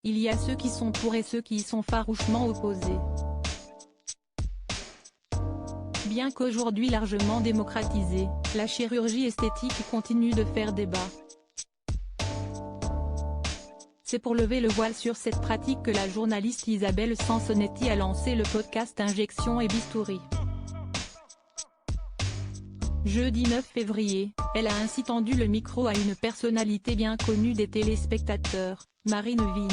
il y a ceux qui sont pour et ceux qui y sont farouchement opposés. Bien qu'aujourd'hui largement démocratisée, la chirurgie esthétique continue de faire débat. C'est pour lever le voile sur cette pratique que la journaliste Isabelle Sansonetti a lancé le podcast Injection et Bistouri. Jeudi 9 février, elle a ainsi tendu le micro à une personnalité bien connue des téléspectateurs, Marine Vigne.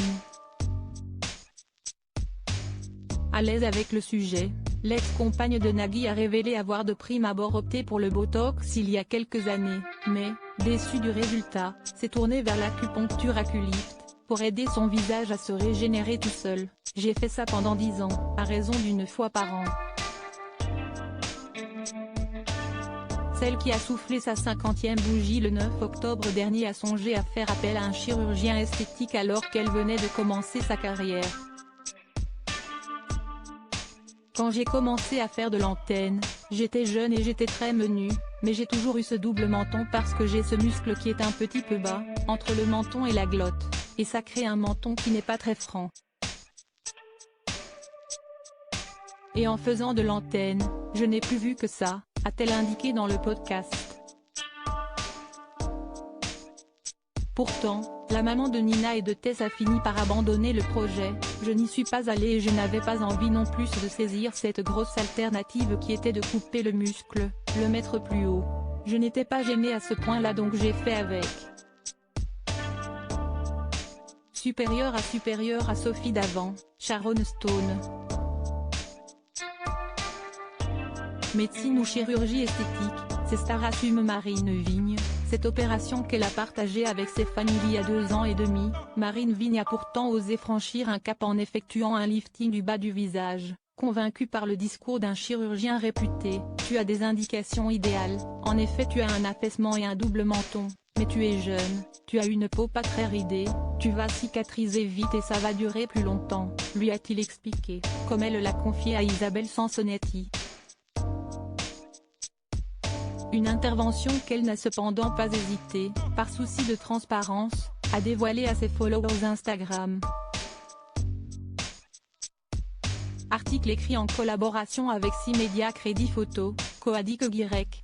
À l'aise avec le sujet, l'ex-compagne de Nagui a révélé avoir de prime abord opté pour le Botox il y a quelques années, mais, déçue du résultat, s'est tournée vers l'acupuncture Aculift, pour aider son visage à se régénérer tout seul. J'ai fait ça pendant 10 ans, à raison d'1 fois par an. Celle qui a soufflé sa 50e bougie le 9 octobre dernier a songé à faire appel à un chirurgien esthétique alors qu'elle venait de commencer sa carrière. Quand j'ai commencé à faire de l'antenne, j'étais jeune et j'étais très menue, mais j'ai toujours eu ce double menton parce que j'ai ce muscle qui est un petit peu bas, entre le menton et la glotte, et ça crée un menton qui n'est pas très franc. Et en faisant de l'antenne, je n'ai plus vu que ça, a-t-elle indiqué dans le podcast. Pourtant, la maman de Nina et de Tess a fini par abandonner le projet. Je n'y suis pas allée et je n'avais pas envie non plus de saisir cette grosse alternative qui était de couper le muscle, le mettre plus haut. Je n'étais pas gênée à ce point-là donc j'ai fait avec. Supérieure à Sophie Davant, Sharon Stone. Médecine ou chirurgie esthétique, c'est ce qu'assume Marine Vigne. Cette opération qu'elle a partagée avec ses fans il y a 2 ans et demi, Marine Vigne a pourtant osé franchir un cap en effectuant un lifting du bas du visage. Convaincue par le discours d'un chirurgien réputé, tu as des indications idéales, en effet tu as un affaissement et un double menton, mais tu es jeune, tu as une peau pas très ridée, tu vas cicatriser vite et ça va durer plus longtemps, lui a-t-il expliqué, comme elle l'a confié à Isabelle Sansonetti. Une intervention qu'elle n'a cependant pas hésité, par souci de transparence, à dévoiler à ses followers Instagram. Article écrit en collaboration avec 6 médias Crédit Photo, Coadic Guirec.